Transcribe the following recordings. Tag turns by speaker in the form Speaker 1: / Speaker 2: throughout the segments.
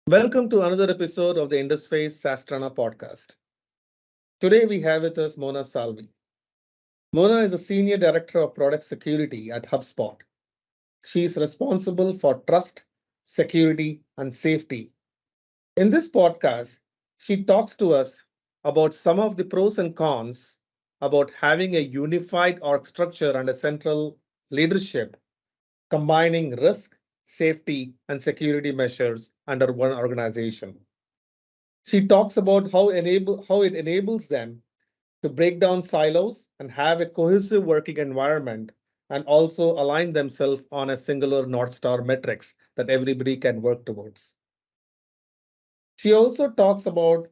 Speaker 1: Welcome to another episode of the Indusface SaaSTrana podcast. Today we have with us Mona Salvi. Mona is a Senior Director of Product Security at HubSpot. She is responsible for trust, security, and safety. In this podcast, she talks to us about some of the pros and cons about having a unified org structure and a central leadership, combining risk, safety, and security measures under one organization. She talks about how it enables them to break down silos and have a cohesive working environment and also align themselves on a singular North Star metrics that everybody can work towards. She also talks about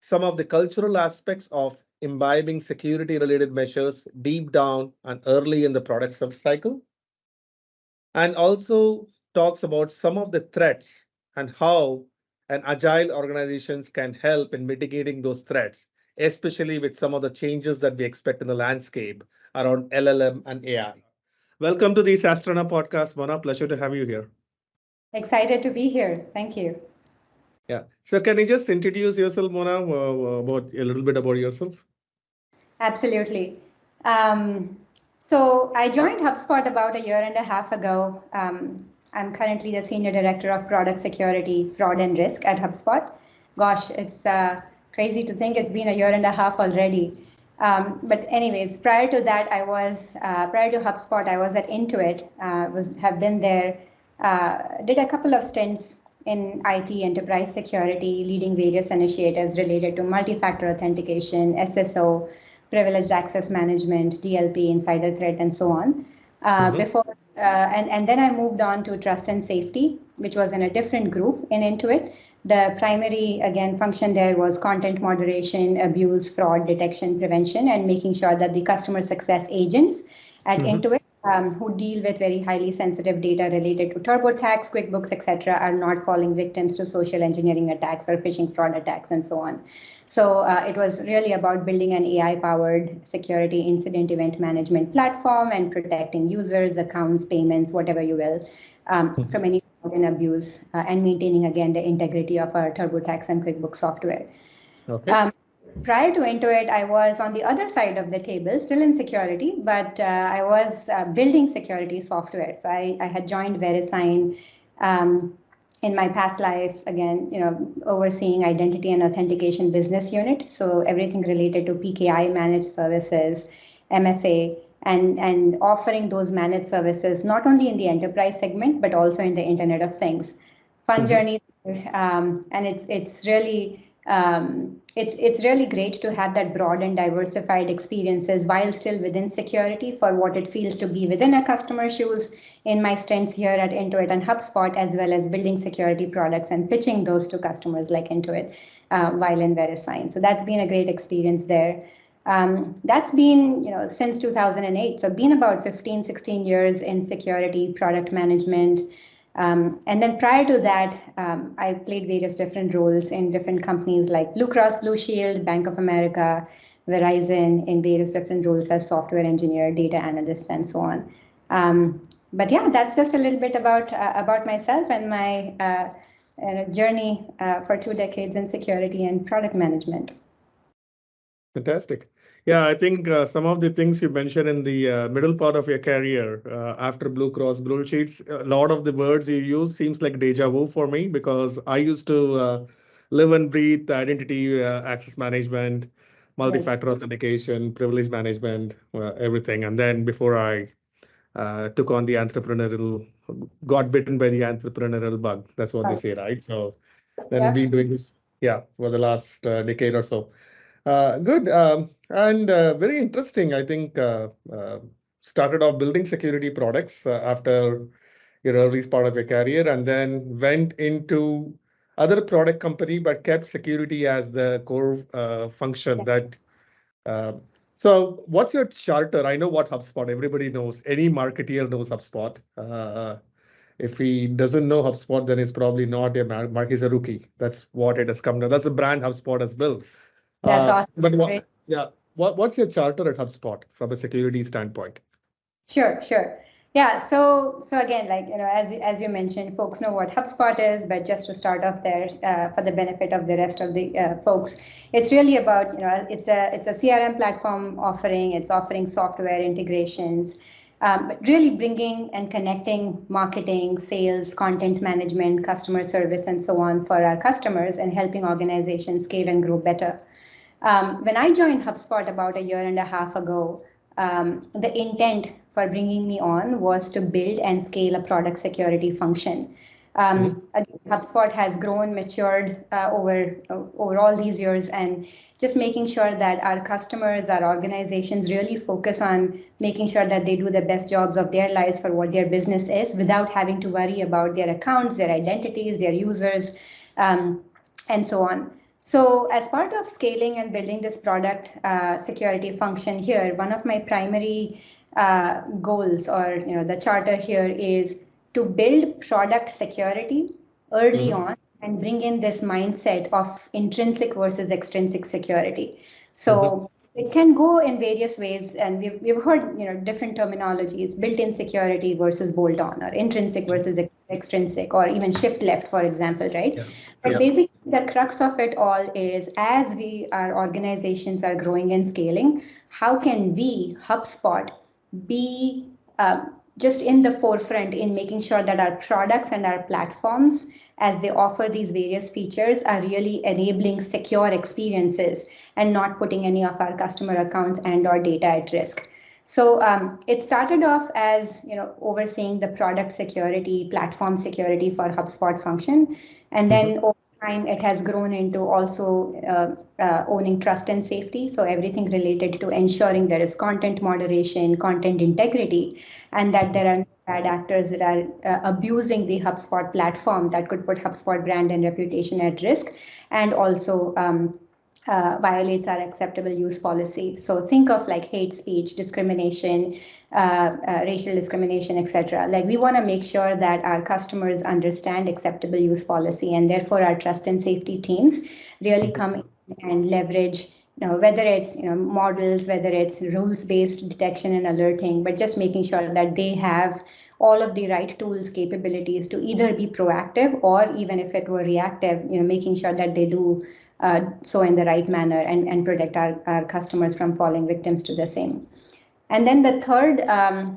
Speaker 1: some of the cultural aspects of imbibing security related measures deep down and early in the product life cycle, and also talks about some of the threats and how an agile organizations can help in mitigating those threats, especially with some of the changes that we expect in the landscape around LLM and AI. Welcome to the SaaSTrana podcast, Mona. Pleasure to have you here.
Speaker 2: Excited to be here. Thank you.
Speaker 1: Yeah. So can you just introduce yourself, Mona, about a little bit about yourself?
Speaker 2: Absolutely. So I joined HubSpot about a year and a half ago. I'm currently the Senior Director of Product Security, Fraud and Risk at HubSpot. Gosh, it's crazy to think it's been a year and a half already. But anyways, prior to that, prior to HubSpot, I was at Intuit, have been there, did a couple of stints in IT enterprise security, leading various initiatives related to multi-factor authentication, SSO, privileged access management, DLP, insider threat, and so on. And then I moved on to trust and safety, which was in a different group in Intuit. The primary, again, function there was content moderation, abuse, fraud detection, prevention, and making sure that the customer success agents at Intuit, who deal with very highly sensitive data related to TurboTax, QuickBooks, etc., are not falling victims to social engineering attacks or phishing fraud attacks and so on. So it was really about building an AI-powered security incident event management platform and protecting users, accounts, payments, whatever you will, from any fraud and abuse, and maintaining, again, the integrity of our TurboTax and QuickBooks software.
Speaker 1: Okay.
Speaker 2: Prior to Intuit, I was on the other side of the table, still in security, but I was building security software. So I had joined VeriSign in my past life, again, overseeing identity and authentication business unit. So everything related to PKI managed services, MFA, and offering those managed services, not only in the enterprise segment, but also in the Internet of Things. Fun journey, and it's really great to have that broad and diversified experiences while still within security for what it feels to be within a customer's shoes in my stints here at Intuit and HubSpot, as well as building security products and pitching those to customers like Intuit while in VeriSign. So that's been a great experience there. That's been, since 2008. So been about 15, 16 years in security, product management. And then prior to that, I played various different roles in different companies like Blue Cross Blue Shield, Bank of America, Verizon, in various different roles as software engineer, data analyst, and so on. But yeah, that's just a little bit about myself and my journey for 2 decades in security and product management.
Speaker 1: Fantastic. Yeah, I think some of the things you mentioned in the middle part of your career after Blue Cross Blue Sheets, a lot of the words you use seems like deja vu for me because I used to live and breathe identity access management, multi-factor authentication, privilege management, everything. And then before I took on the got bitten by the entrepreneurial bug. That's what they say, right? So then I've been doing this, for the last decade or so. Good. And very interesting. I think started off building security products after your early part of your career, and then went into other product company, but kept security as the core function. So what's your charter? I know what HubSpot. Everybody knows. Any marketeer knows HubSpot. If he doesn't know HubSpot, then he's probably not he's a rookie. That's what it has come to. That's a brand HubSpot has built.
Speaker 2: That's awesome.
Speaker 1: But what's your charter at HubSpot from a security standpoint?
Speaker 2: Sure. Yeah, so again, like as you mentioned, folks know what HubSpot is, but just to start off there, for the benefit of the rest of the folks, it's really about it's a CRM platform offering. It's offering software integrations, but really bringing and connecting marketing, sales, content management, customer service, and so on for our customers, and helping organizations scale and grow better. When I joined HubSpot about a year and a half ago, the intent for bringing me on was to build and scale a product security function. Again, HubSpot has grown, matured over all these years, and just making sure that our customers, our organizations really focus on making sure that they do the best jobs of their lives for what their business is, without having to worry about their accounts, their identities, their users, and so on. So as part of scaling and building this product security function here, one of my primary goals, or the charter here, is to build product security early on and bring in this mindset of intrinsic versus extrinsic security. So it can go in various ways, and we've heard different terminologies: built-in security versus bolt-on, or intrinsic versus extrinsic, or even shift left, for example, right? Yeah. But basically, the crux of it all is, as our organizations are growing and scaling, how can we, HubSpot, be just in the forefront in making sure that our products and our platforms, as they offer these various features, are really enabling secure experiences and not putting any of our customer accounts and/or data at risk. So it started off as overseeing the product security, platform security for HubSpot function, and then over time it has grown into also owning trust and safety. So everything related to ensuring there is content moderation, content integrity, and that there are no bad actors that are abusing the HubSpot platform that could put HubSpot brand and reputation at risk, and also violates our acceptable use policy. So think of like hate speech, discrimination, racial discrimination, etc. Like, we want to make sure that our customers understand acceptable use policy, and therefore our trust and safety teams really come in and leverage, whether it's models, whether it's rules-based detection and alerting, but just making sure that they have all of the right tools, capabilities to either be proactive, or even if it were reactive, making sure that they do so in the right manner, and protect our customers from falling victims to the same. And then the third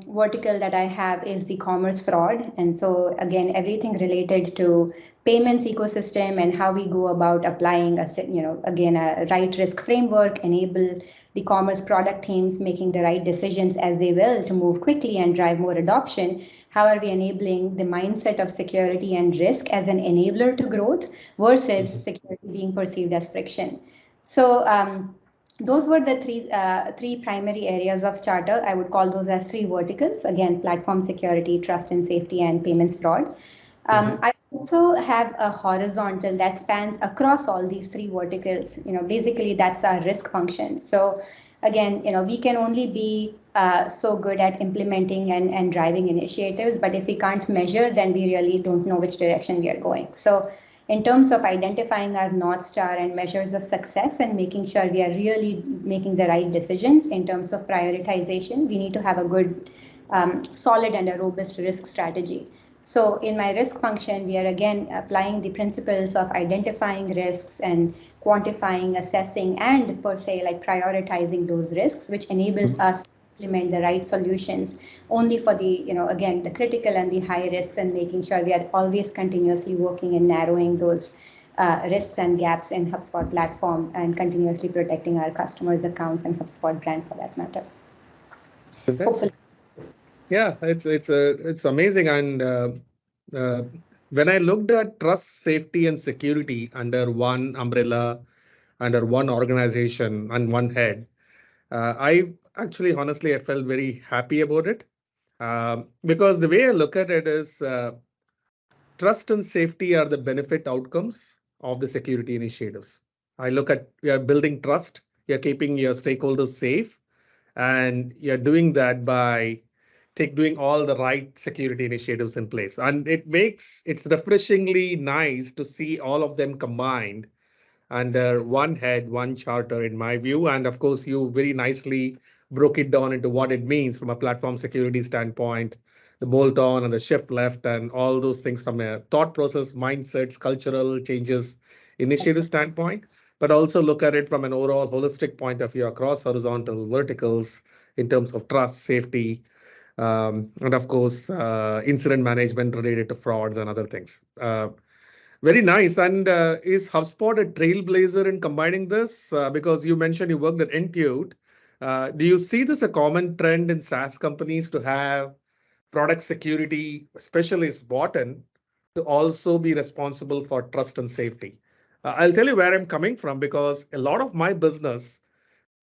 Speaker 2: vertical that I have is the commerce fraud. And so again, everything related to payments ecosystem and how we go about applying a right risk framework, enable the commerce product teams making the right decisions as they will to move quickly and drive more adoption. How are we enabling the mindset of security and risk as an enabler to growth versus security being perceived as friction? So those were the three primary areas of charter. I would call those as three verticals. Again, platform security, trust and safety, and payments fraud. I also have a horizontal that spans across all these three verticals. Basically that's our risk function. So again, we can only be so good at implementing and driving initiatives, but if we can't measure, then we really don't know which direction we are going. So in terms of identifying our North Star and measures of success and making sure we are really making the right decisions in terms of prioritization, we need to have a good, solid and a robust risk strategy. So in my risk function, we are again applying the principles of identifying risks and quantifying, assessing, and per se like prioritizing those risks, which enables us to implement the right solutions only for the, again, the critical and the high risks, and making sure we are always continuously working and narrowing those risks and gaps in HubSpot platform, and continuously protecting our customers' accounts and HubSpot brand for that matter. Hopefully.
Speaker 1: Yeah, it's amazing. And when I looked at trust, safety, and security under one umbrella, under one organization and one head, I actually, honestly, I felt very happy about it, because the way I look at it is trust and safety are the benefit outcomes of the security initiatives. I look at, we are building trust, you're keeping your stakeholders safe, and you're doing that by doing all the right security initiatives in place. And it's refreshingly nice to see all of them combined under one head, one charter, in my view. And of course, you very nicely broke it down into what it means from a platform security standpoint, the bolt on and the shift left and all those things from a thought process, mindsets, cultural changes, initiative standpoint, but also look at it from an overall holistic point of view across horizontal verticals in terms of trust, safety, and of course, incident management related to frauds and other things. Very nice. And is HubSpot a trailblazer in combining this? Because you mentioned you worked at Intuit. Do you see this a common trend in SaaS companies to have product security specialists brought in to also be responsible for trust and safety? I'll tell you where I'm coming from because a lot of my business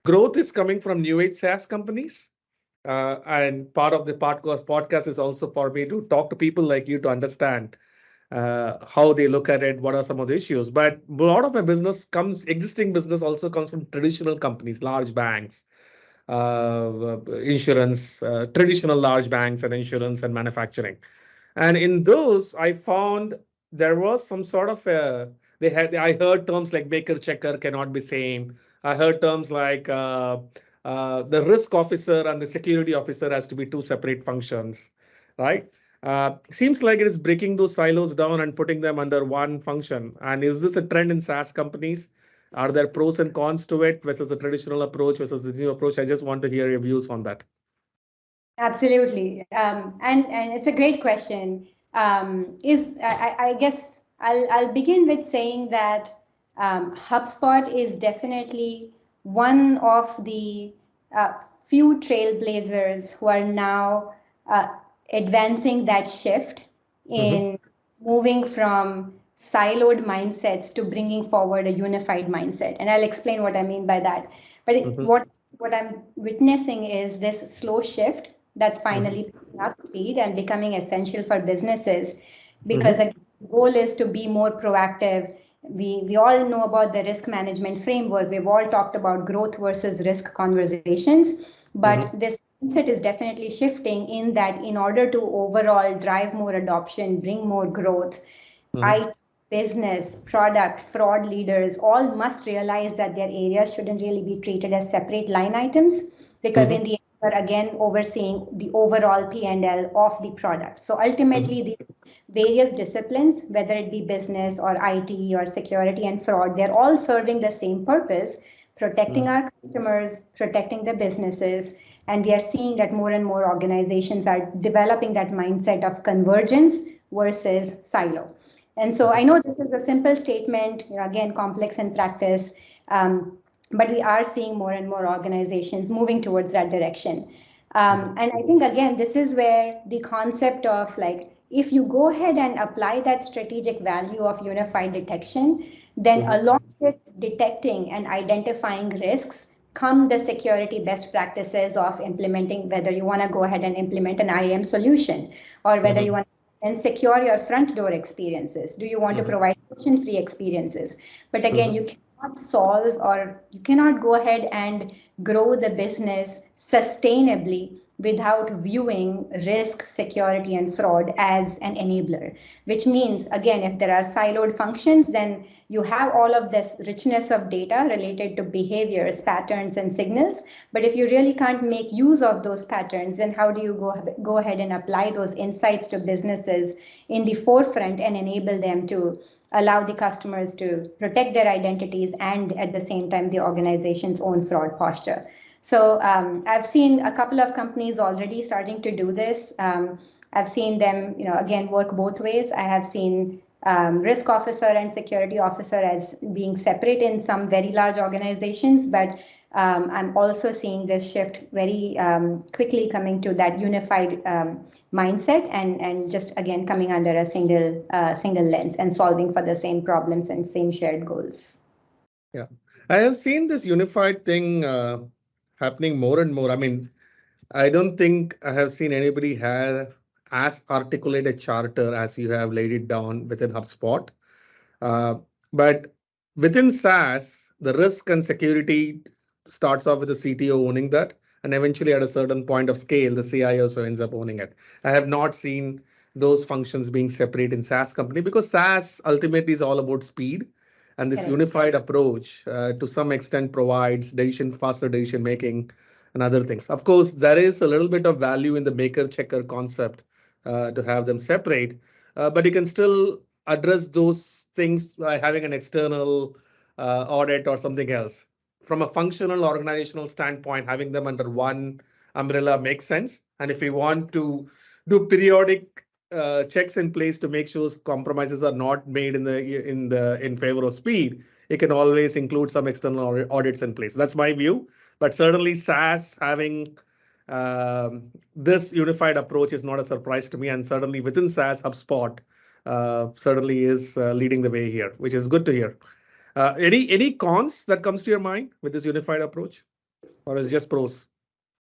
Speaker 1: growth is coming from new age SaaS companies. And part of the podcast is also for me to talk to people like you to understand how they look at it, what are some of the issues. But a lot of my existing business also comes from traditional companies, large banks, insurance, traditional large banks and insurance and manufacturing. And in those, I found there was some sort of I heard terms like maker checker cannot be same. I heard terms like the risk officer and the security officer has to be two separate functions, right? Seems like it is breaking those silos down and putting them under one function. And is this a trend in SaaS companies? Are there pros and cons to it versus the traditional approach versus the new approach? I just want to hear your views on that.
Speaker 2: Absolutely. And it's a great question. I guess I'll begin with saying that HubSpot is definitely one of the few trailblazers who are now advancing that shift in moving from siloed mindsets to bringing forward a unified mindset. And I'll explain what I mean by that. But what I'm witnessing is this slow shift that's finally picking up speed and becoming essential for businesses because the goal is to be more proactive. We all know about the risk management framework. We've all talked about growth versus risk conversations, but this mindset is definitely shifting in that in order to overall drive more adoption, bring more growth, IT, business, product, fraud leaders all must realize that their areas shouldn't really be treated as separate line items because in the end, we're again overseeing the overall P&L of the product. So ultimately, these various disciplines, whether it be business or IT or security and fraud, they're all serving the same purpose, protecting our customers, protecting the businesses. And we are seeing that more and more organizations are developing that mindset of convergence versus silo. And so I know this is a simple statement, again, complex in practice, but we are seeing more and more organizations moving towards that direction. And I think, again, this is where the concept of like, if you go ahead and apply that strategic value of unified detection, then along with detecting and identifying risks, come the security best practices of implementing, whether you want to go ahead and implement an IAM solution or whether you want and secure your front door experiences. Do you want to provide friction-free experiences? But again, you cannot solve or you cannot go ahead and grow the business sustainably without viewing risk, security, and fraud as an enabler, which means, again, if there are siloed functions, then you have all of this richness of data related to behaviors, patterns, and signals. But if you really can't make use of those patterns, then how do you go ahead and apply those insights to businesses in the forefront and enable them to allow the customers to protect their identities and at the same time the organization's own fraud posture? So I've seen a couple of companies already starting to do this. I've seen them, again, work both ways. I have seen risk officer and security officer as being separate in some very large organizations, but I'm also seeing this shift very quickly coming to that unified mindset and just, again, coming under a single lens and solving for the same problems and same shared goals.
Speaker 1: Yeah, I have seen this unified thing happening more and more. I mean, I don't think I have seen anybody have as articulate a charter as you have laid it down within HubSpot. But within SaaS, the risk and security starts off with the CTO owning that. And eventually at a certain point of scale, the CIO also ends up owning it. I have not seen those functions being separate in SaaS company because SaaS ultimately is all about speed. And this unified approach to some extent provides faster decision making and other things. Of course, there is a little bit of value in the maker checker concept to have them separate. But you can still address those things by having an external audit or something else. From a functional organizational standpoint, having them under one umbrella makes sense. And if you want to do periodic checks in place to make sure compromises are not made in favor of speed, it can always include some external audits in place. That's my view. But certainly SaaS having this unified approach is not a surprise to me, and certainly within SaaS, HubSpot certainly is leading the way here, which is good to hear. Any cons that comes to your mind with this unified approach, or is it just pros?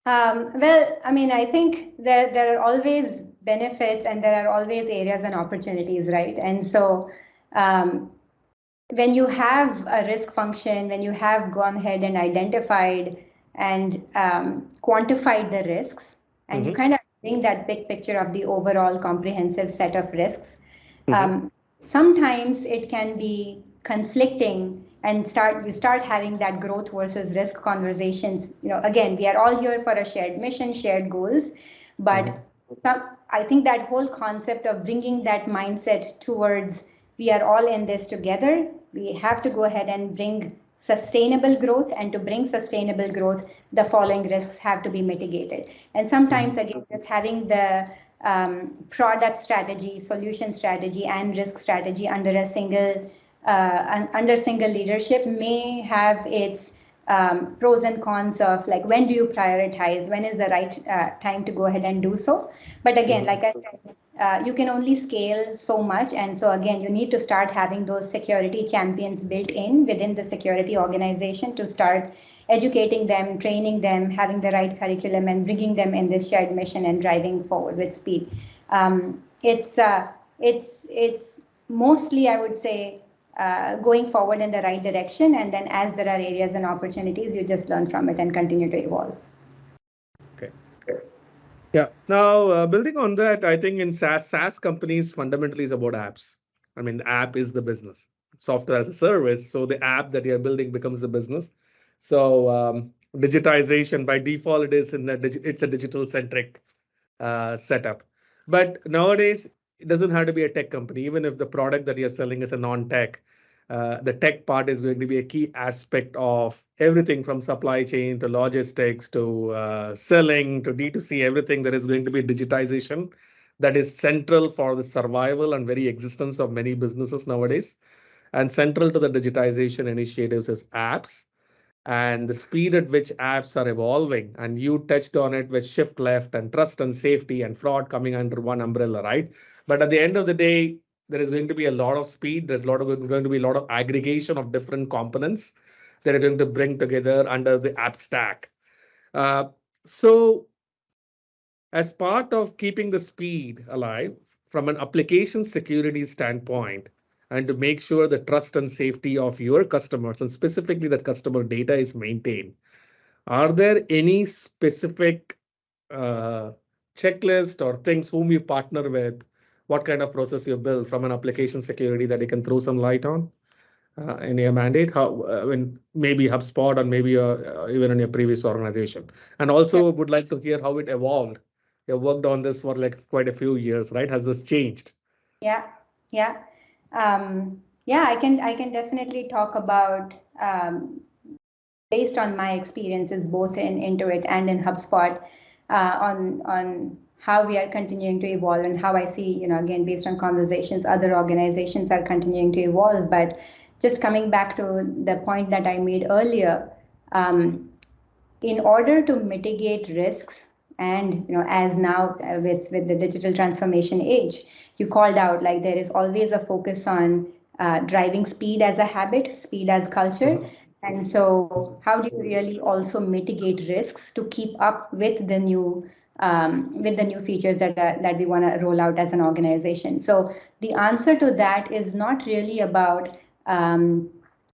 Speaker 2: Well, I mean, I think there are always benefits and there are always areas and opportunities, right? And so when you have a risk function, when you have gone ahead and identified and quantified the risks, and you kind of bring that big picture of the overall comprehensive set of risks, sometimes it can be conflicting and you start having that growth versus risk conversations. Again, we are all here for a shared mission, shared goals, but I think that whole concept of bringing that mindset towards we are all in this together, we have to go ahead and bring sustainable growth, and to bring sustainable growth, the following risks have to be mitigated. And sometimes, again, just having the product strategy, solution strategy, and risk strategy under single leadership may have its pros and cons of like when do you prioritize, when is the right time to go ahead and do so. But again, like I said, you can only scale so much, and so again you need to start having those security champions built in within the security organization to start educating them, training them, having the right curriculum, and bringing them in this shared mission and driving forward with speed. It's mostly, I would say, going forward in the right direction, and then as there are areas and opportunities, you just learn from it and continue to evolve.
Speaker 1: Okay. Yeah. Now, building on that, I think in SaaS companies fundamentally is about apps. I mean, the app is the business, software as a service. So the app that you're building becomes the business. So digitization by default, it's a digital centric setup. But nowadays, it doesn't have to be a tech company. Even if the product that you're selling is a non-tech, the tech part is going to be a key aspect of everything from supply chain to logistics to selling to D2C, everything. There is going to be digitization that is central for the survival and very existence of many businesses nowadays. And central to the digitization initiatives is apps and the speed at which apps are evolving. And you touched on it with shift left and trust and safety and fraud coming under one umbrella, right? But at the end of the day, there is going to be a lot of speed. There's going to be a lot of aggregation of different components that are going to bring together under the app stack. So as part of keeping the speed alive from an application security standpoint, and to make sure the trust and safety of your customers and specifically that customer data is maintained, are there any specific checklist or things whom you partner with? What kind of process you build from an application security that you can throw some light on in your mandate? When maybe HubSpot or maybe even in your previous organization, and also would like to hear how it evolved. You worked on this for like quite a few years, right? Has this changed?
Speaker 2: Yeah. I can definitely talk about based on my experiences both in Intuit and in HubSpot on how we are continuing to evolve and how I see, again, based on conversations, other organizations are continuing to evolve. But just coming back to the point that I made earlier, in order to mitigate risks, and as now with the digital transformation age, you called out, like there is always a focus on driving speed as a habit, speed as culture. And so how do you really also mitigate risks to keep up with the new features that we want to roll out as an organization? So the answer to that is not really about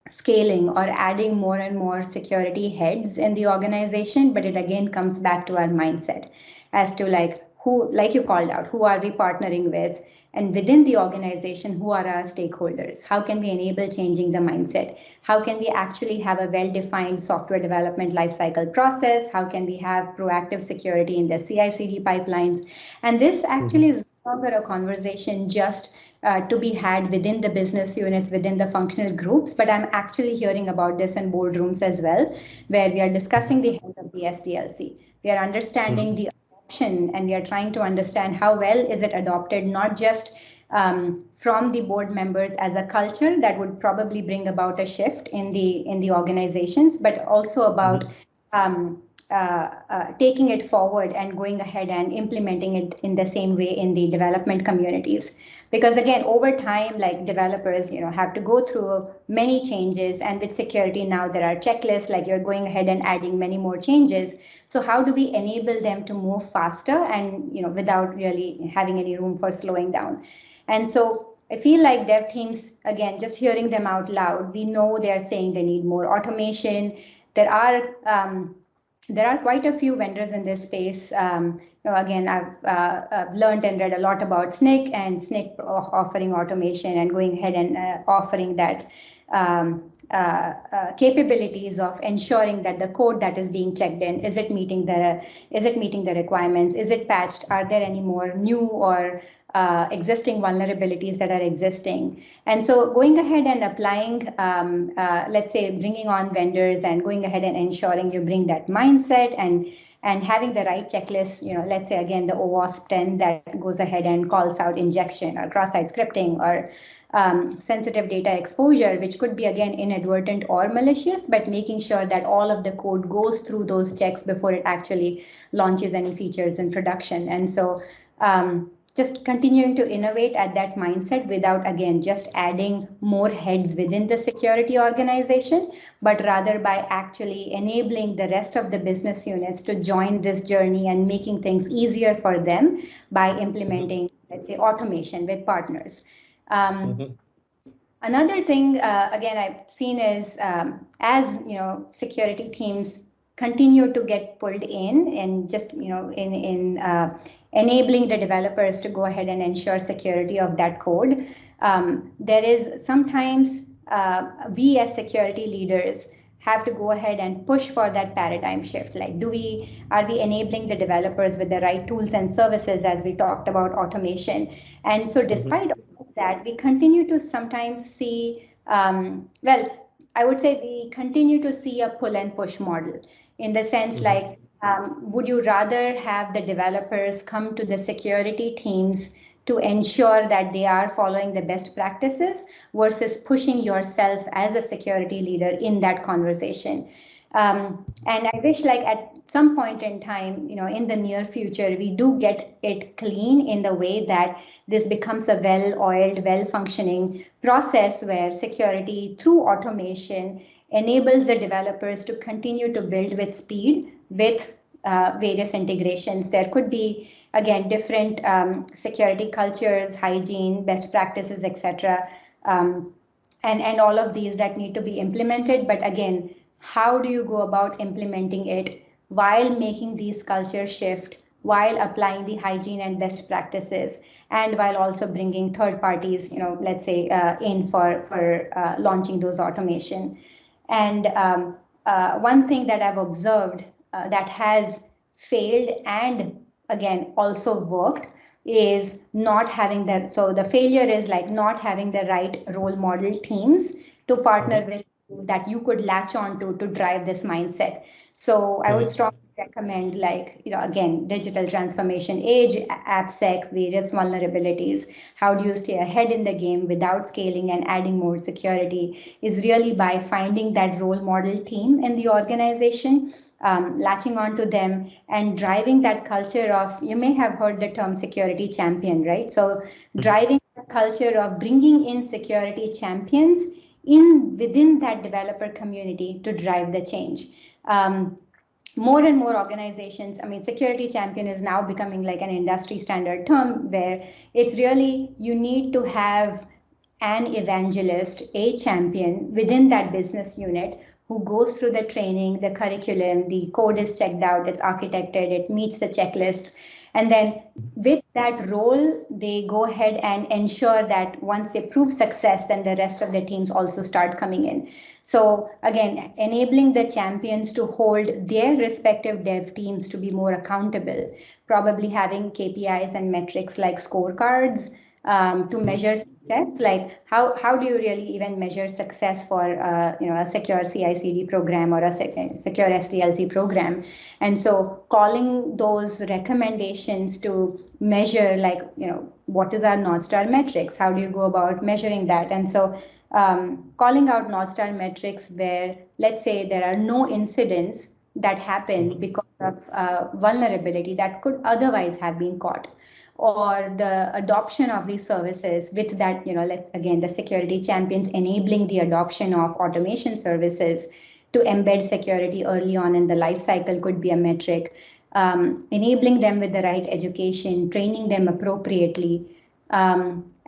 Speaker 2: scaling or adding more and more security heads in the organization, but it again comes back to our mindset as to like who, like you called out, who are we partnering with? And within the organization, who are our stakeholders? How can we enable changing the mindset? How can we actually have a well-defined software development lifecycle process? How can we have proactive security in the CI/CD pipelines? And this actually is no longer a conversation just to be had within the business units, within the functional groups, but I'm actually hearing about this in boardrooms as well, where we are discussing the health of the SDLC. We are understanding the and we are trying to understand how well is it adopted, not just from the board members as a culture that would probably bring about a shift in the organizations, but also about taking it forward and going ahead and implementing it in the same way in the development communities. Because again, over time, like developers, have to go through many changes, and with security now there are checklists, like you're going ahead and adding many more changes. So how do we enable them to move faster and without really having any room for slowing down? And so I feel like dev teams, again, just hearing them out loud, we know they're saying they need more automation. There are quite a few vendors in this space. Again, I've learned and read a lot about SNCC, and SNCC offering automation and going ahead and offering that capabilities of ensuring that the code that is being checked in, is it meeting the requirements? Is it patched? Are there any more new or existing vulnerabilities that are existing? And so going ahead and applying, let's say, bringing on vendors and going ahead and ensuring you bring that mindset and having the right checklist, let's say, again, the OWASP 10 that goes ahead and calls out injection or cross-site scripting or sensitive data exposure, which could be, again, inadvertent or malicious, but making sure that all of the code goes through those checks before it actually launches any features in production. And so just continuing to innovate at that mindset without, again, just adding more heads within the security organization, but rather by actually enabling the rest of the business units to join this journey and making things easier for them by implementing, let's say, automation with partners. Another thing, again, I've seen is as security teams continue to get pulled in and just enabling the developers to go ahead and ensure security of that code. There is sometimes we as security leaders have to go ahead and push for that paradigm shift. Like, are we enabling the developers with the right tools and services, as we talked about automation? And so despite all of that, we continue to sometimes see, I would say we continue to see a pull and push model, in the sense like, would you rather have the developers come to the security teams to ensure that they are following the best practices versus pushing yourself as a security leader in that conversation? And I wish, like, at some point in time, in the near future, we do get it clean in the way that this becomes a well-oiled, well-functioning process where security through automation enables the developers to continue to build with speed with various integrations. There could be, again, different security cultures, hygiene, best practices, etc., and all of these that need to be implemented. But again, how do you go about implementing it while making these cultures shift, while applying the hygiene and best practices, and while also bringing third parties, let's say, in for launching those automation? And one thing that I've observed that has failed and, again, also worked is not having that. So the failure is like not having the right role model teams to partner with that you could latch on to drive this mindset. So I would strongly recommend, like, again, digital transformation age, AppSec, various vulnerabilities. How do you stay ahead in the game without scaling and adding more security is really by finding that role model team in the organization, latching onto them and driving that culture of, you may have heard the term security champion, right? So driving the culture of bringing in security champions within that developer community to drive the change. More and more organizations, security champion is now becoming like an industry standard term, where it's really, you need to have an evangelist, a champion within that business unit who goes through the training, the curriculum, the code is checked out, it's architected, it meets the checklists. And then with that role, they go ahead and ensure that once they prove success, then the rest of the teams also start coming in. So again, enabling the champions to hold their respective dev teams to be more accountable, probably having KPIs and metrics like scorecards to measure success. Like how do you really even measure success for a secure CI/CD program or a secure SDLC program? And so calling those recommendations to measure, like, what is our North Star metrics? How do you go about measuring that? And so calling out North Star metrics where, let's say, there are no incidents that happen because of vulnerability that could otherwise have been caught, or the adoption of these services with that, the security champions enabling the adoption of automation services to embed security early on in the life cycle could be a metric. Enabling them with the right education, training them appropriately.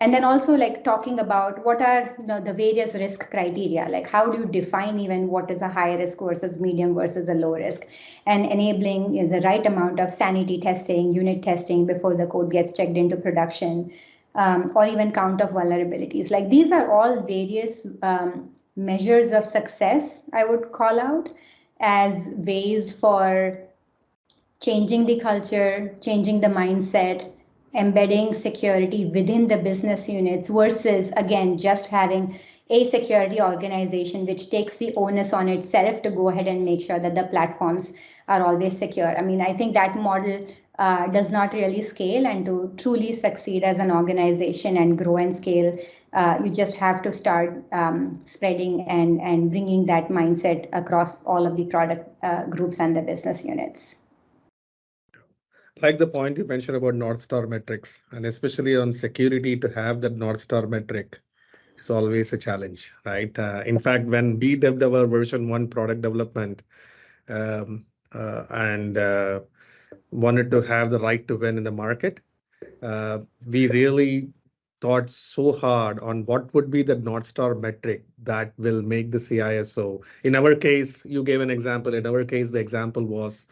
Speaker 2: And then also like talking about what are the various risk criteria, like how do you define even what is a high risk versus medium versus a low risk, and enabling the right amount of sanity testing, unit testing before the code gets checked into production, or even count of vulnerabilities. Like these are all various measures of success, I would call out as ways for changing the culture, changing the mindset, embedding security within the business units versus, again, just having a security organization which takes the onus on itself to go ahead and make sure that the platforms are always secure. I mean, I think that model does not really scale, and to truly succeed as an organization and grow and scale, you just have to start spreading and bringing that mindset across all of the product groups and the business units.
Speaker 1: Like the point you mentioned about North Star metrics, and especially on security, to have that North Star metric is always a challenge, right? In fact, when we developed our version 1 product development and wanted to have the right to win in the market, we really thought so hard on what would be the North Star metric that will make the CISO. In our case, you gave an example. In our case, the example was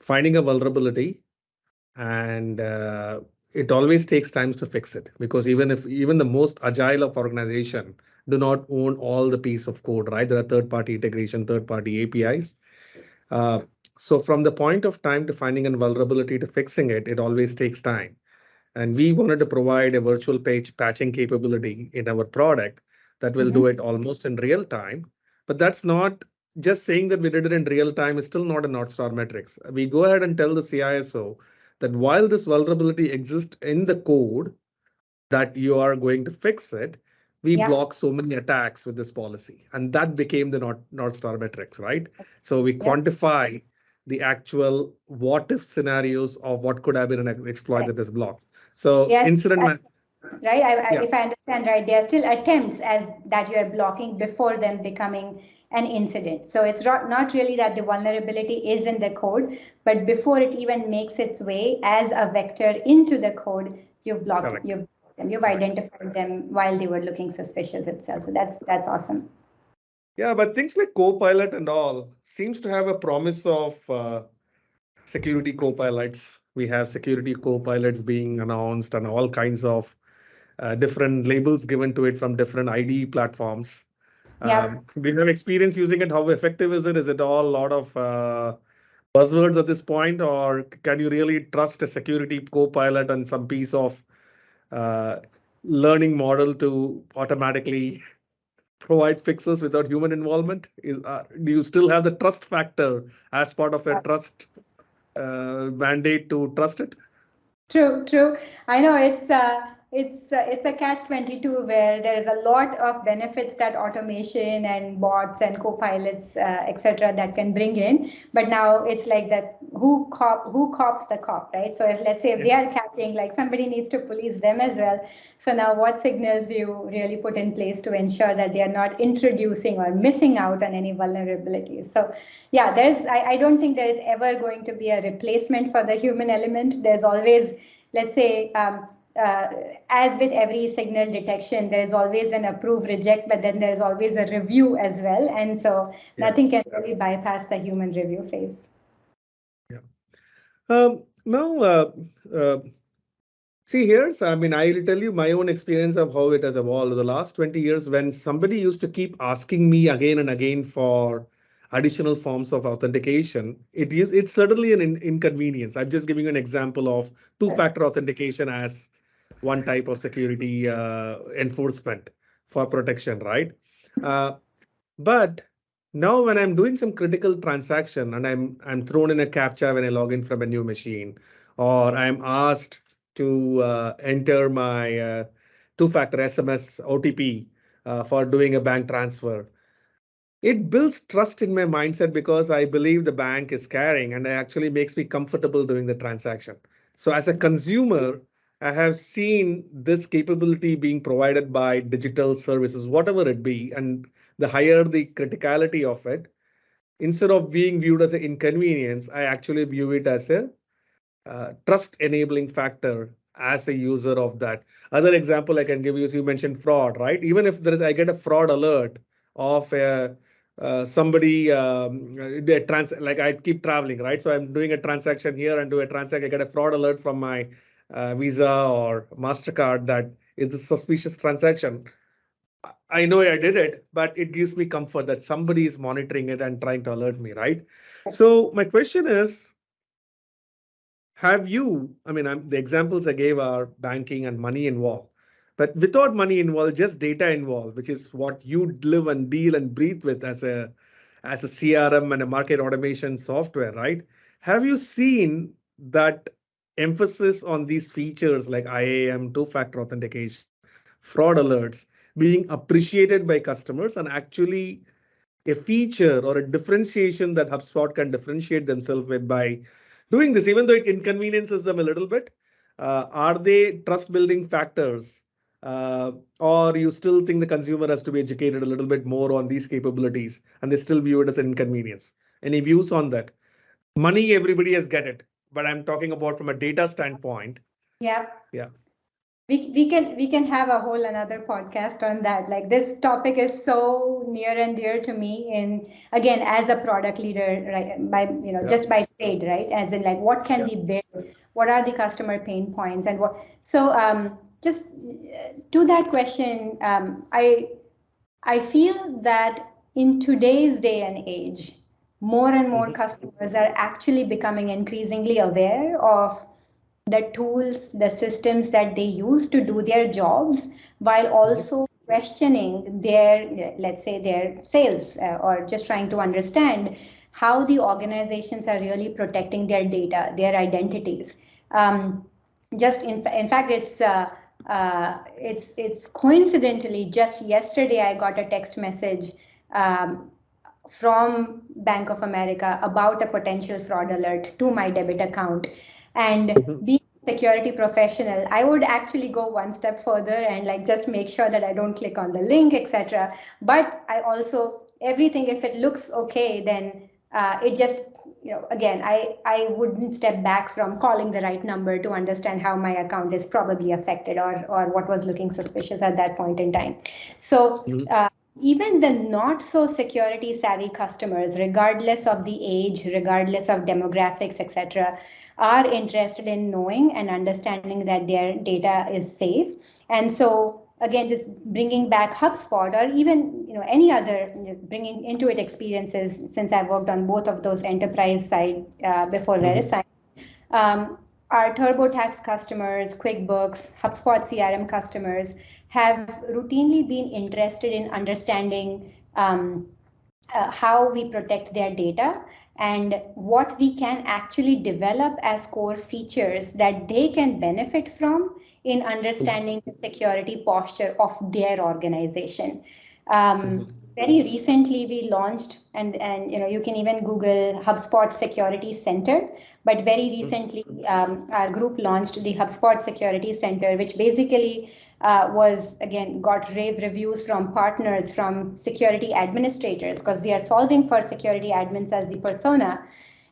Speaker 1: finding a vulnerability, and it always takes time to fix it, because even the most agile of organization do not own all the piece of code, right? There are third-party integration, third-party APIs. So from the point of time to finding a vulnerability to fixing it, it always takes time. And we wanted to provide a virtual page patching capability in our product that will do it almost in real time. But that's not just saying that we did it in real time is still not a North Star metrics. We go ahead and tell the CISO that while this vulnerability exists in the code that you are going to fix it, we block so many attacks with this policy. And that became the North Star metrics, right? So we quantify the actual what if scenarios of what could have been an exploit that is blocked. So incident
Speaker 2: right? If I understand right, there are still attempts as that you are blocking before them becoming an incident. So it's not really that the vulnerability is in the code, but before it even makes its way as a vector into the code, you've blocked them. You've identified them while they were looking suspicious itself. So that's awesome.
Speaker 1: Yeah, but things like Copilot and all seems to have a promise of security co-pilots. We have security co-pilots being announced and all kinds of different labels given to it from different IDE platforms. Do you have experience using it? How effective is it? Is it all a lot of buzzwords at this point, or can you really trust a security co-pilot and some piece of learning model to automatically provide fixes without human involvement? Do you still have the trust factor as part of a trust mandate to trust it?
Speaker 2: True. I know it's a catch-22 where there is a lot of benefits that automation and bots and co-pilots, etc., that can bring in. But now it's like who cops the cop, right? So let's say if they are catching, like somebody needs to police them as well. So now what signals do you really put in place to ensure that they are not introducing or missing out on any vulnerabilities? So yeah, I don't think there is ever going to be a replacement for the human element. There's always, let's say, as with every signal detection, there is always an approve, reject, but then there's always a review as well. And so nothing can really bypass the human review phase.
Speaker 1: Yeah. Now, see, I mean, I will tell you my own experience of how it has evolved. The last 20 years, when somebody used to keep asking me again and again for additional forms of authentication, it's certainly an inconvenience. I'm just giving you an example of two-factor authentication as one type of security enforcement for protection, right? But now when I'm doing some critical transaction and I'm thrown in a CAPTCHA when I log in from a new machine, or I'm asked to enter my two-factor SMS OTP for doing a bank transfer, it builds trust in my mindset because I believe the bank is caring and it actually makes me comfortable doing the transaction. So as a consumer, I have seen this capability being provided by digital services, whatever it be, and the higher the criticality of it, instead of being viewed as an inconvenience, I actually view it as a trust enabling factor as a user of that. Other example I can give you is you mentioned fraud, right? Even if I get a fraud alert of somebody like I keep traveling, right? So I'm doing a transaction here and do a transaction. I get a fraud alert from my Visa or MasterCard that it's a suspicious transaction. I know I did it, but it gives me comfort that somebody is monitoring it and trying to alert me, right? So my question is, have you, I mean, the examples I gave are banking and money involved, but without money involved, just data involved, which is what you live and deal and breathe with as a CRM and a market automation software, right? Have you seen that emphasis on these features like IAM, two-factor authentication, fraud alerts being appreciated by customers and actually a feature or a differentiation that HubSpot can differentiate themselves with by doing this, even though it inconveniences them a little bit? Are they trust building factors? Or you still think the consumer has to be educated a little bit more on these capabilities and they still view it as an inconvenience? Any views on that? Money, everybody has get it, but I'm talking about from a data standpoint.
Speaker 2: Yeah.
Speaker 1: Yeah.
Speaker 2: We can have a whole another podcast on that. Like, this topic is so near and dear to me. And again, as a product leader, right, by just by trade, right? As in, like, what can we build? What are the customer pain points? And what? So just to that question, I feel that in today's day and age, more and more customers are actually becoming increasingly aware of the tools, the systems that they use to do their jobs, while also questioning their, let's say, their sales, or just trying to understand how the organizations are really protecting their data, their identities. Just in fact, it's coincidentally just yesterday I got a text message from Bank of America about a potential fraud alert to my debit account. And being a security professional, I would actually go one step further and like just make sure that I don't click on the link, etc. But I also, everything, if it looks okay, then it just, again, I wouldn't step back from calling the right number to understand how my account is probably affected or what was looking suspicious at that point in time. So even the not so security savvy customers, regardless of the age, regardless of demographics, etc., are interested in knowing and understanding that their data is safe. And so again, just bringing back HubSpot or even any other bringing Intuit experiences, since I've worked on both of those enterprise side before Verisign. Our TurboTax customers, QuickBooks, HubSpot CRM customers have routinely been interested in understanding how we protect their data and what we can actually develop as core features that they can benefit from in understanding the security posture of their organization. Very recently, we launched, and you can even Google HubSpot Security Center. But very recently, our group launched the HubSpot Security Center, which basically was, again, got rave reviews from partners, from security administrators, because we are solving for security admins as the persona.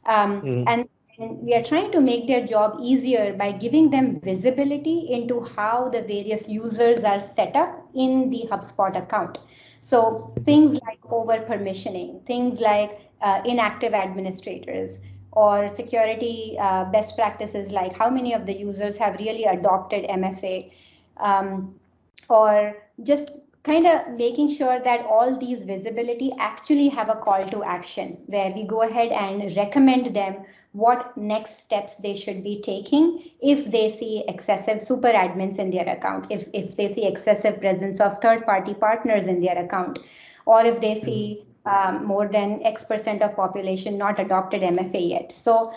Speaker 2: And And we are trying to make their job easier by giving them visibility into how the various users are set up in the HubSpot account. So things like over permissioning, things like inactive administrators, or security best practices like how many of the users have really adopted MFA, um, or just kind of making sure that all these visibility actually have a call to action where we go ahead and recommend them what next steps they should be taking if they see excessive super admins in their account, if they see excessive presence of third-party partners in their account, or if they see more than X% of population not adopted MFA yet. So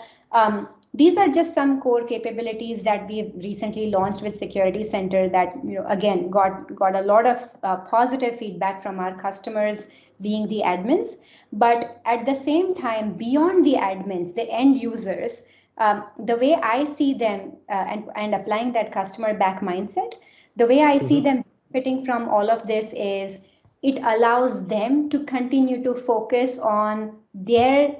Speaker 2: these are just some core capabilities that we've recently launched with Security Center that, again, got a lot of positive feedback from our customers being the admins. But at the same time, beyond the admins, the end users, the way I see them and applying that customer back mindset, the way I see them benefiting from all of this is it allows them to continue to focus on their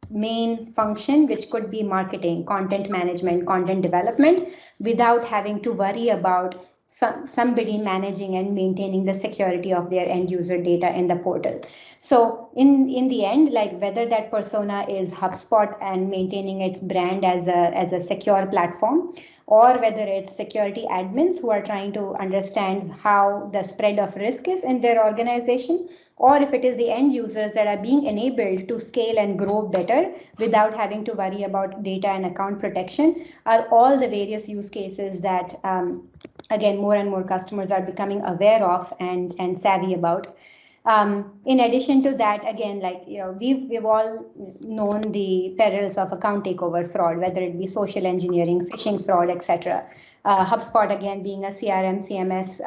Speaker 2: main function, which could be marketing, content management, content development, without having to worry about somebody managing and maintaining the security of their end user data in the portal. So in the end, like whether that persona is HubSpot and maintaining its brand as a secure platform, or whether it's security admins who are trying to understand how the spread of risk is in their organization, or if it is the end users that are being enabled to scale and grow better without having to worry about data and account protection, are all the various use cases that, again, more and more customers are becoming aware of and savvy about. In addition to that, again, we've all known the perils of account takeover fraud, whether it be social engineering, phishing fraud, etc. HubSpot, again, being a CRM, CMS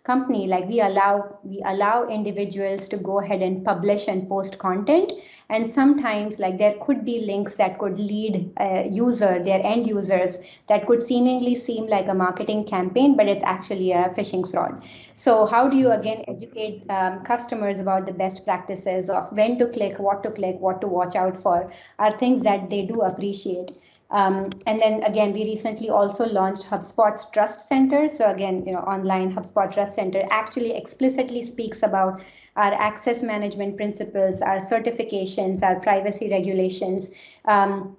Speaker 2: company, like we allow individuals to go ahead and publish and post content, and sometimes like there could be links that could lead their end users, that could seemingly seem like a marketing campaign, but it's actually a phishing fraud. So how do you again educate customers about the best practices of when to click, what to watch out for, are things that they do appreciate. And then again, we recently also launched HubSpot's Trust Center. So again, online HubSpot Trust Center actually explicitly speaks about our access management principles, our certifications, our privacy regulations. And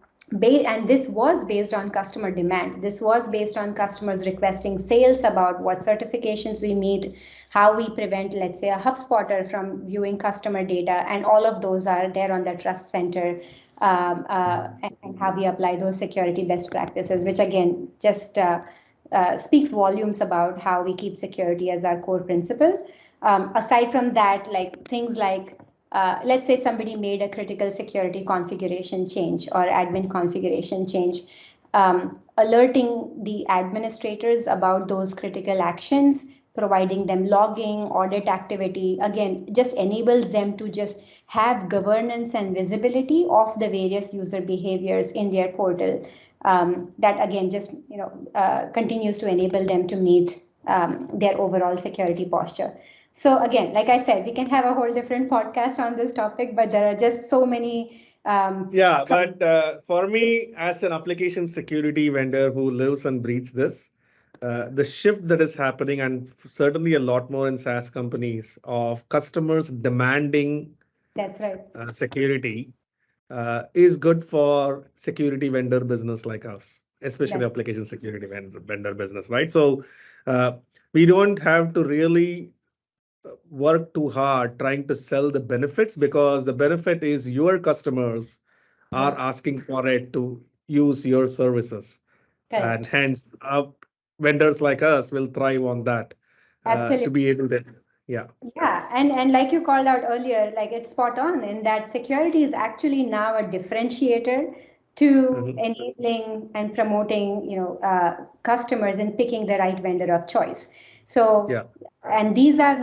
Speaker 2: this was based on customer demand. This was based on customers requesting sales about what certifications we meet, how we prevent, let's say, a HubSpotter from viewing customer data, and all of those are there on the Trust Center, and how we apply those security best practices, which again just speaks volumes about how we keep security as our core principle. Aside from that, like things like let's say somebody made a critical security configuration change or admin configuration change, alerting the administrators about those critical actions, providing them logging, audit activity, again, just enables them to just have governance and visibility of the various user behaviors in their portal. That again, just continues to enable them to meet their overall security posture. So again, like I said, we can have a whole different podcast on this topic, but there are just so many.
Speaker 1: But for me, as an application security vendor who lives and breathes this, the shift that is happening, and certainly a lot more in SaaS companies, of customers demanding
Speaker 2: That's right.
Speaker 1: Security is good for security vendor business like us, especially application security vendor business, right? So we don't have to really work too hard trying to sell the benefits, because the benefit is your customers are asking for it to use your services.
Speaker 2: Correct.
Speaker 1: And hence vendors like us will thrive on that to be able to, yeah.
Speaker 2: Yeah, and like you called out earlier, like it's spot on in that security is actually now a differentiator to enabling and promoting, customers and picking the right vendor of choice. So, and these are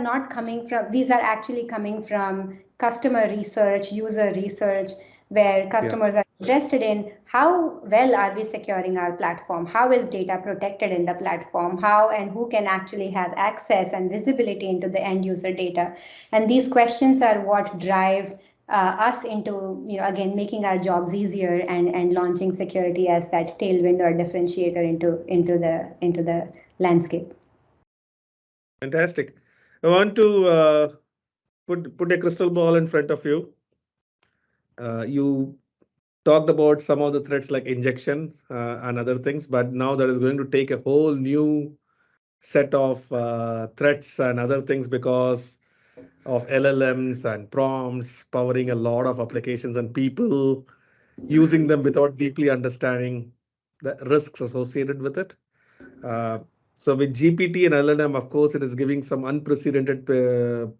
Speaker 2: actually coming from customer research, user research, where customers are interested in how well are we securing our platform, how is data protected in the platform, how and who can actually have access and visibility into the end user data. And these questions are what drive us into, again, making our jobs easier and launching security as that tailwind or differentiator into the landscape.
Speaker 1: Fantastic. I want to put a crystal ball in front of you. You talked about some of the threats like injection and other things, but now that is going to take a whole new set of threats and other things because of LLMs and prompts powering a lot of applications and people using them without deeply understanding the risks associated with it. So with GPT and LLM, of course, it is giving some unprecedented. In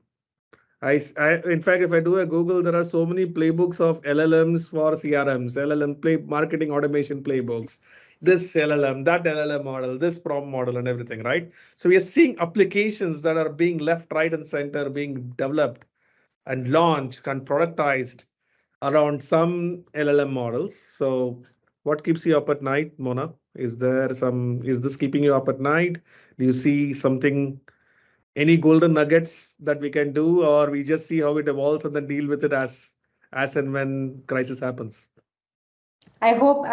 Speaker 1: fact, if I do a Google, there are so many playbooks of LLMs for CRMs, LLM marketing automation playbooks, this LLM, that LLM model, this prompt model, and everything, right? So we are seeing applications that are being left, right, and center, being developed and launched and productized around some LLM models. So what keeps you up at night, Mona? Is this keeping you up at night? Do you see something, any golden nuggets that we can do, or we just see how it evolves and then deal with it as and when crisis happens?
Speaker 2: I hope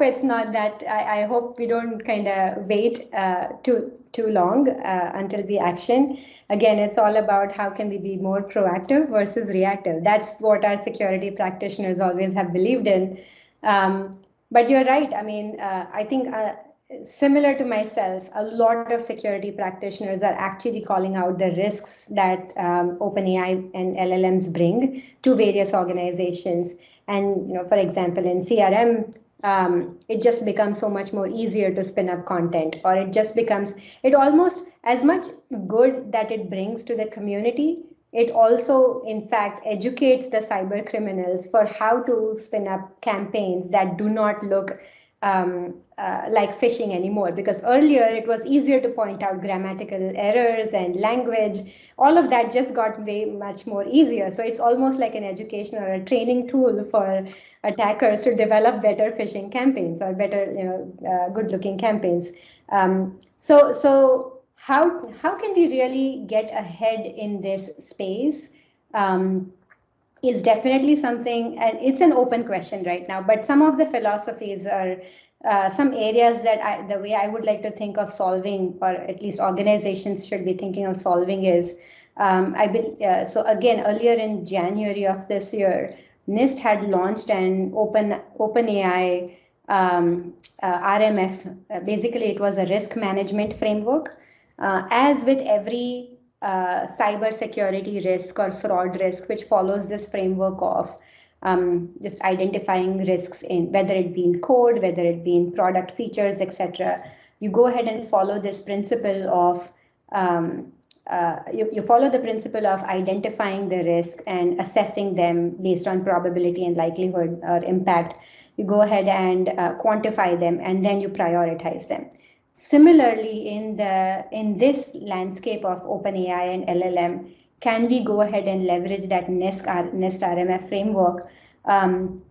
Speaker 2: it's not that. I hope we don't kind of wait too long until we action. Again, it's all about how can we be more proactive versus reactive. That's what our security practitioners always have believed in. But you're right. I mean, I think similar to myself, a lot of security practitioners are actually calling out the risks that OpenAI and LLMs bring to various organizations. And for example, in CRM, it just becomes so much more easier to spin up content, or it almost as much good that it brings to the community. It also, in fact, educates the cyber criminals for how to spin up campaigns that do not look like phishing anymore, because earlier it was easier to point out grammatical errors and language. All of that just got way much more easier. So it's almost like an education or a training tool for attackers to develop better phishing campaigns or better, good-looking campaigns. So how can we really get ahead in this space? Is definitely something, and it's an open question right now, but some of the philosophies are some areas that the way I would like to think of solving, or at least organizations should be thinking of solving, is so again, earlier in January of this year, NIST had launched an OpenAI RMF. Basically, it was a risk management framework. As with every cybersecurity risk or fraud risk, which follows this framework of just identifying risks in whether it be in code, whether it be in product features, etc. You go ahead and follow this principle of you follow the principle of identifying the risk and assessing them based on probability and likelihood or impact. You go ahead and quantify them, and then you prioritize them. Similarly, in this landscape of OpenAI and LLM, can we go ahead and leverage that NIST RMF framework and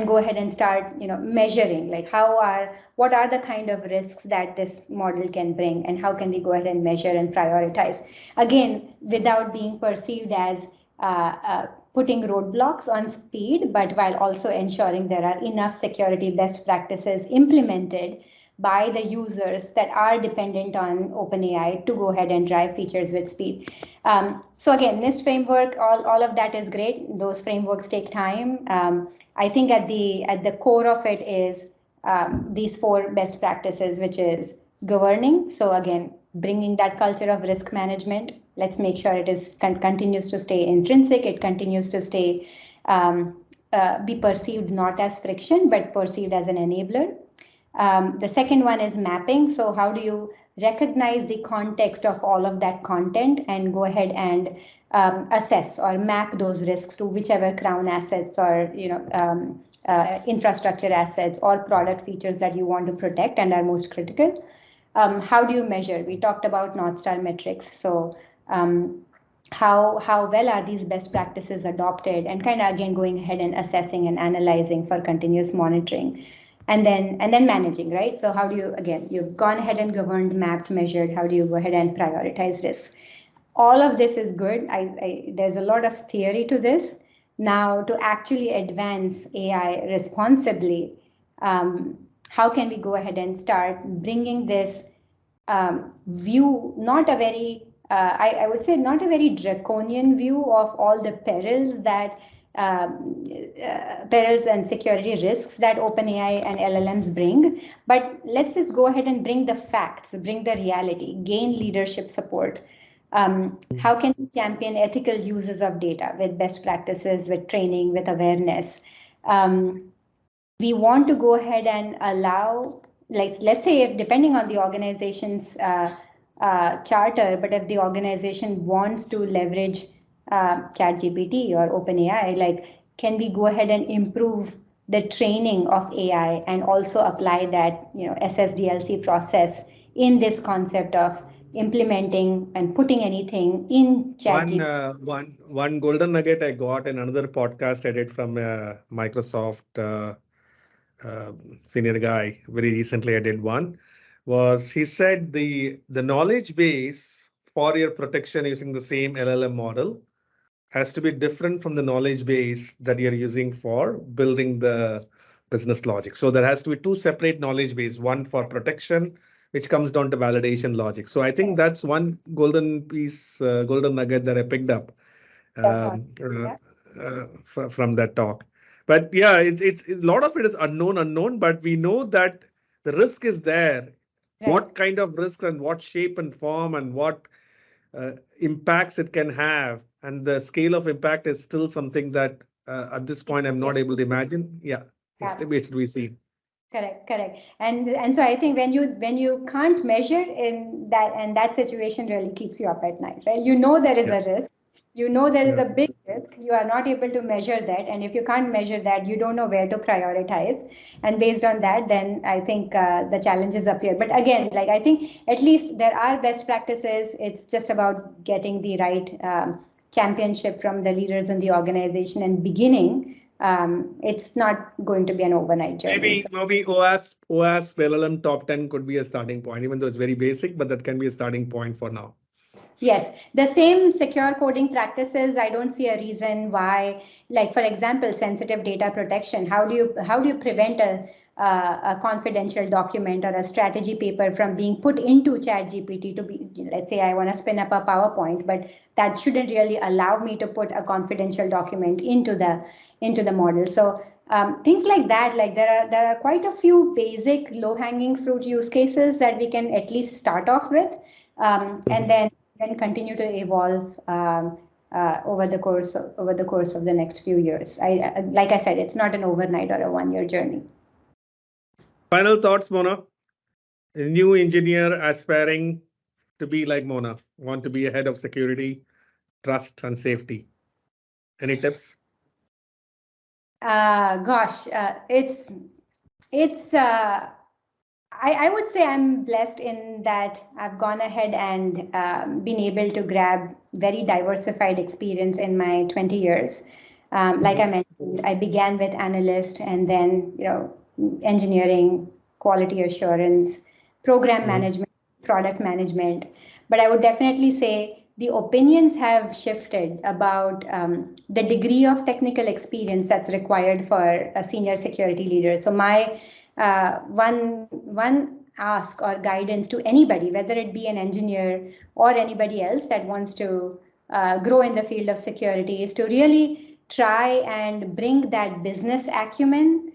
Speaker 2: go ahead and start, measuring, like what are the kind of risks that this model can bring, and how can we go ahead and measure and prioritize? Again, without being perceived as putting roadblocks on speed, but while also ensuring there are enough security best practices implemented by the users that are dependent on OpenAI to go ahead and drive features with speed. So again, NIST framework, all of that is great. Those frameworks take time. I think at the core of it is these 4 best practices, which is governing. So again, bringing that culture of risk management. Let's make sure it continues to stay intrinsic. It continues to stay be perceived not as friction, but perceived as an enabler. The second one is mapping. So how do you recognize the context of all of that content and go ahead and assess or map those risks to whichever crown assets or infrastructure assets or product features that you want to protect and are most critical. How do you measure? We talked about North Star metrics. So how well are these best practices adopted, and kind of again going ahead and assessing and analyzing for continuous monitoring. And then managing, right? So how do you, again, you've gone ahead and governed, mapped, measured. How do you go ahead and prioritize risks? All of this is good. There's a lot of theory to this. Now, to actually advance AI responsibly, how can we go ahead and start bringing this view, not a very, I would say, not a very draconian view of all the perils that perils and security risks that OpenAI and LLMs bring, but let's just go ahead and bring the facts, bring the reality, gain leadership support. How can we champion ethical uses of data with best practices, with training, with awareness? We want to go ahead and allow, like, let's say, if depending on the organization's charter, but if the organization wants to leverage ChatGPT or OpenAI, like, can we go ahead and improve the training of AI and also apply that, SSDLC process in this concept of implementing and putting anything in ChatGPT?
Speaker 1: One golden nugget I got in another podcast I did from Microsoft senior guy very recently. I did one was he said the knowledge base for your protection using the same LLM model has to be different from the knowledge base that you're using for building the business logic. So there has to be two separate knowledge base, one for protection, which comes down to validation logic. So I think that's one golden nugget that I picked up from that talk. But yeah, it's a lot of it is unknown, but we know that the risk is there. Right. What kind of risk and what shape and form and what impacts it can have, and the scale of impact is still something that at this point I'm not able to imagine. Yeah, it's to be seen.
Speaker 2: Correct. And so I think when you can't measure in that, and that situation really keeps you up at night, right? There is a risk. There is a big risk. You are not able to measure that. And if you can't measure that, you don't know where to prioritize. And based on that, then I think the challenges appear. But again, like, I think at least there are best practices. It's just about getting the right championship from the leaders in the organization and beginning. It's not going to be an overnight journey.
Speaker 1: Maybe OAS LLM top 10 could be a starting point, even though it's very basic, but that can be a starting point for now.
Speaker 2: Yes, the same secure coding practices. I don't see a reason why, like, for example, sensitive data protection. How do you prevent a confidential document or a strategy paper from being put into ChatGPT to be, let's say I want to spin up a PowerPoint, but that shouldn't really allow me to put a confidential document into the model. So things like that, like there are quite a few basic low-hanging fruit use cases that we can at least start off with, and then continue to evolve over the course of the next few years. Like I said, it's not an overnight or a one-year journey.
Speaker 1: Final thoughts, Mona. A new engineer aspiring to be like Mona, want to be a head of security, trust, and safety. Any tips?
Speaker 2: I would say I'm blessed in that I've gone ahead and been able to grab very diversified experience in my 20 years. Like I mentioned, I began with analyst and then, engineering, quality assurance, program management, product management. But I would definitely say the opinions have shifted about the degree of technical experience that's required for a senior security leader. So my one ask or guidance to anybody, whether it be an engineer or anybody else that wants to grow in the field of security, is to really try and bring that business acumen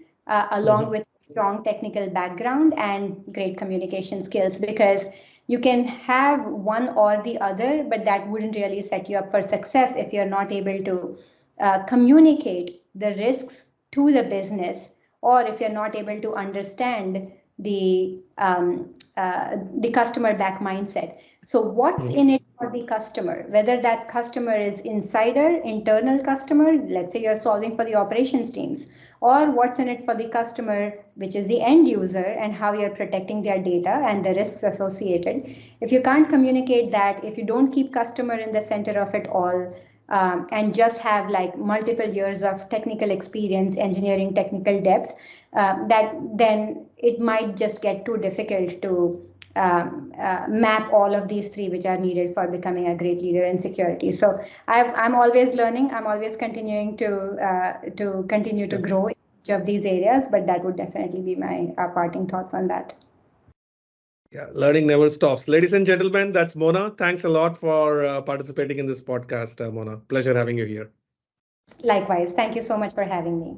Speaker 2: along with strong technical background and great communication skills, because you can have one or the other, but that wouldn't really set you up for success if you're not able to communicate the risks to the business, or if you're not able to understand the customer back mindset. So what's in it for the customer, whether that customer is insider, internal customer, let's say you're solving for the operations teams, or what's in it for the customer, which is the end user, and how you're protecting their data and the risks associated. If you can't communicate that, if you don't keep customer in the center of it all, and just have like multiple years of technical experience, engineering technical depth, then it might just get too difficult to map all of these three which are needed for becoming a great leader in security. So I'm always learning. I'm always continuing to continue to grow in each of these areas, but that would definitely be my parting thoughts on that.
Speaker 1: Yeah, learning never stops. Ladies and gentlemen, that's Mona. Thanks a lot for participating in this podcast, Mona. Pleasure having you here.
Speaker 2: Likewise. Thank you so much for having me.